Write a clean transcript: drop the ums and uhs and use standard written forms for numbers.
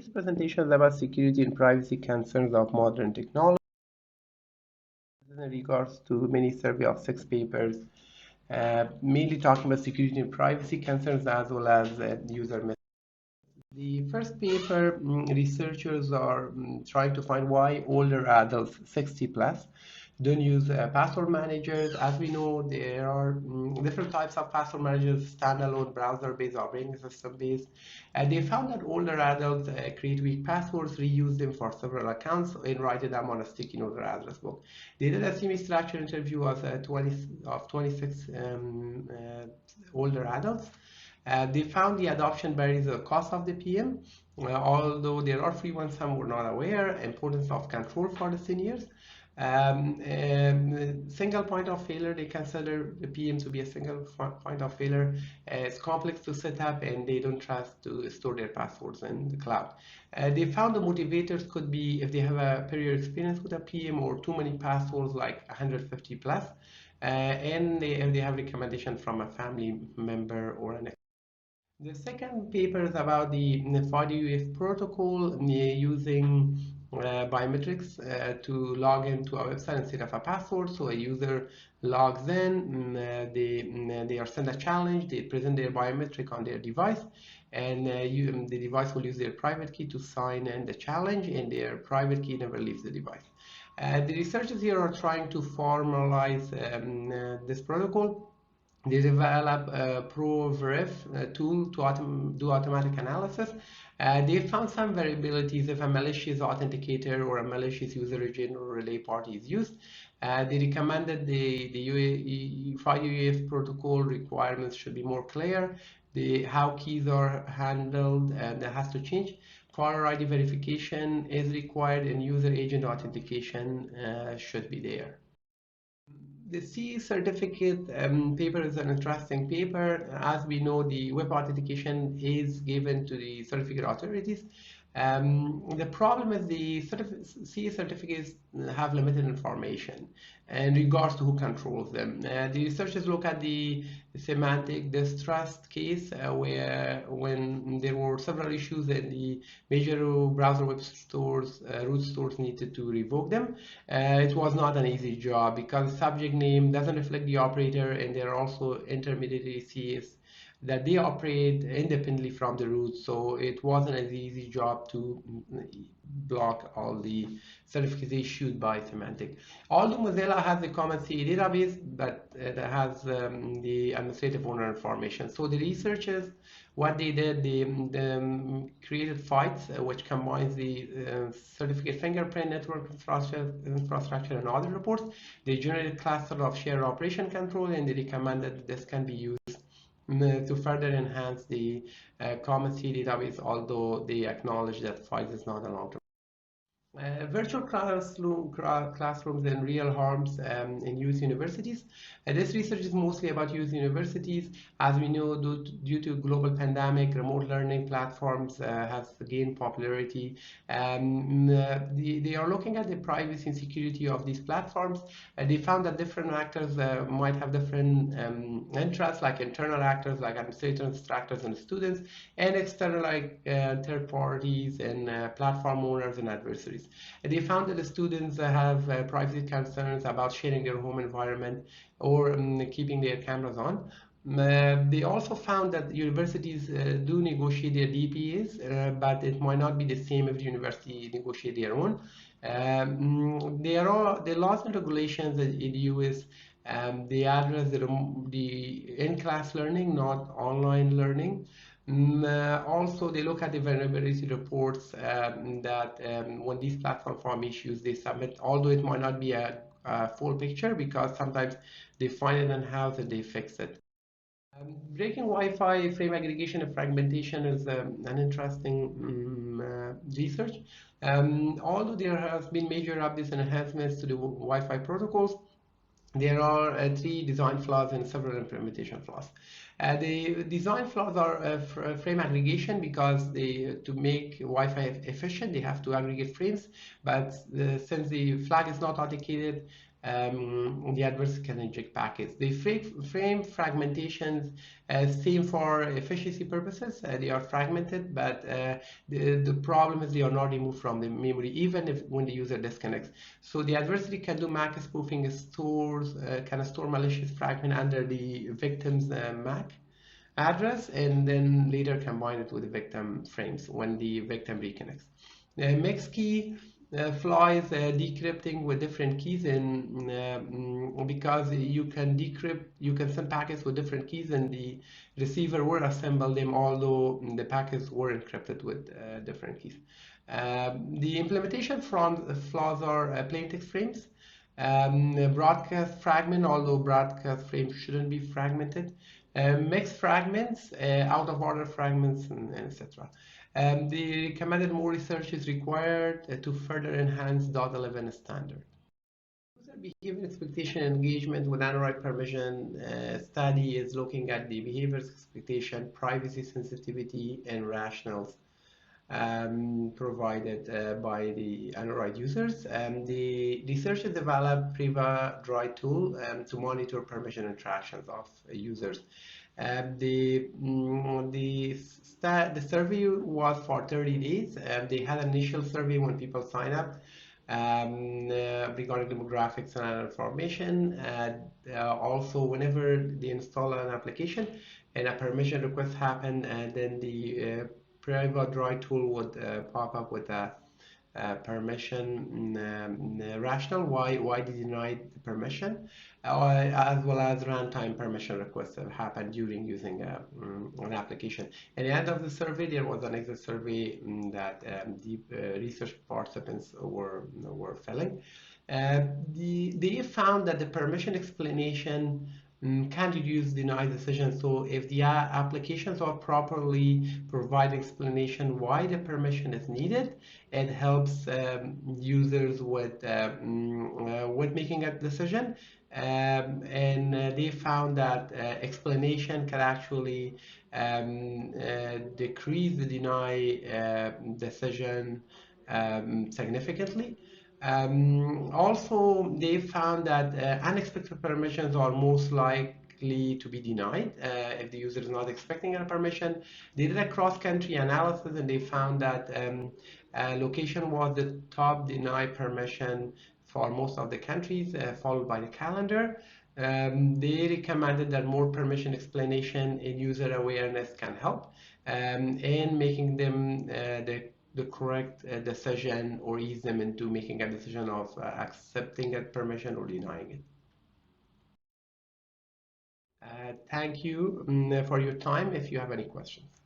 Today's presentation is about security and privacy concerns of modern technology. In regards to mini survey of 6 papers, mainly talking about security and privacy concerns as well as user messaging. The first paper, researchers are trying to find why older adults 60 plus don't use password managers. As we know, there are different types of password managers, standalone, browser-based, operating system-based. They found that older adults create weak passwords, reuse them for several accounts, and write them on a sticky note or address book. They did a semi-structured interview of 26 older adults. They found the adoption varies the cost of the PM, although there are free ones, some were not aware, importance of control for the seniors. Single point of failure, they consider the PM to be a single point of failure. It's complex to set up and they don't trust to store their passwords in the cloud. They found the motivators could be if they have a prior experience with a PM or too many passwords like 150 plus, and if they have recommendation from a family member or an. The second paper is about the FIDO-UEF protocol using biometrics to log into a website instead of a password. So a user logs in, they are sent a challenge, they present their biometric on their device, and the device will use their private key to sign in the challenge, and their private key never leaves the device. The researchers here are trying to formalize this protocol. They develop a ProVerif tool to do automatic analysis. They found some variabilities if a malicious authenticator or a malicious user agent or relay party is used. They recommended the FIDO-UEF protocol requirements should be more clear. How keys are handled that has to change. Caller ID verification is required and user agent authentication should be there. The C certificate paper is an interesting paper. As we know, the web authentication is given to the certificate authorities. The problem is the CE certificates have limited information in regards to who controls them. The researchers look at the semantic distrust case where when there were several issues and the major browser web stores, root stores needed to revoke them. It was not an easy job because the subject name doesn't reflect the operator, and there are also intermediary CEs that they operate independently from the root, so it wasn't an easy job to block all the certificates issued by Symantec. Although Mozilla has the common CE database, but it has the administrative owner information. So the researchers, what they did, they created FITES, which combines the certificate fingerprint network infrastructure and other reports. They generated cluster of shared operation control, and they recommended this can be used to further enhance the common C database, although they acknowledge that FITES is not a long-term. Virtual classrooms and real harms in youth universities. This research is mostly about youth universities. As we know, due to global pandemic, remote learning platforms have gained popularity. They are looking at the privacy and security of these platforms. They found that different actors might have different interests, like internal actors, like administrators, instructors, and students, and external, like third parties and platform owners and adversaries. They found that the students have privacy concerns about sharing their home environment or keeping their cameras on. They also found that universities do negotiate their DPAs, but it might not be the same if the university negotiate their own. There are the laws and regulations in the US. They address the in-class learning, not online learning. Also, they look at the vulnerability reports that when these platform form issues, they submit, although it might not be a full picture because sometimes they find it in-house and they fix it. Breaking Wi-Fi frame aggregation and fragmentation is an interesting research. Although there has been major updates and enhancements to the Wi-Fi protocols, there are 3 design flaws and several implementation flaws. The design flaws are frame aggregation because to make Wi-Fi efficient, they have to aggregate frames. But since the flag is not authenticated, the adversary can inject packets. They frame fragmentations same for efficiency purposes. They are fragmented, but the problem is they are not removed from the memory, even if when the user disconnects. So the adversary can do MAC spoofing, can store malicious fragment under the victim's MAC address, and then later combine it with the victim frames when the victim reconnects. Mixed key flaws decrypting with different keys, and because you can decrypt, you can send packets with different keys, and the receiver will assemble them, although the packets were encrypted with different keys. The implementation flaws are plaintext frames, broadcast fragment, although broadcast frames shouldn't be fragmented, mixed fragments, out of order fragments, and etc. The recommended more research is required to further enhance .11 standard. User behavior expectation engagement with Android permission study is looking at the behavior expectation, privacy sensitivity, and rationals provided by the Android users. The researchers developed Priva Droid tool to monitor permission interactions of users. The survey was for 30 days. They had an initial survey when people sign up regarding demographics and other information. Also, whenever they install an application and a permission request happen, and then the Priva Droid tool would pop up with a permission rationale, why they denied the permission, as well as runtime permission requests that happened during using an application. At the end of the survey, there was an exit survey that the research participants were filling. They found that the permission explanation can reduce deny decisions. So if the applications are properly provide explanation why the permission is needed, it helps users with making a decision. And they found that explanation can actually decrease the deny decision significantly. Also, they found that unexpected permissions are most likely to be denied if the user is not expecting a permission. They did a cross-country analysis, and they found that location was the top denied permission for most of the countries, followed by the calendar. They recommended that more permission explanation and user awareness can help in making them the correct decision, or ease them into making a decision of accepting a permission or denying it. Thank you for your time. If you have any questions.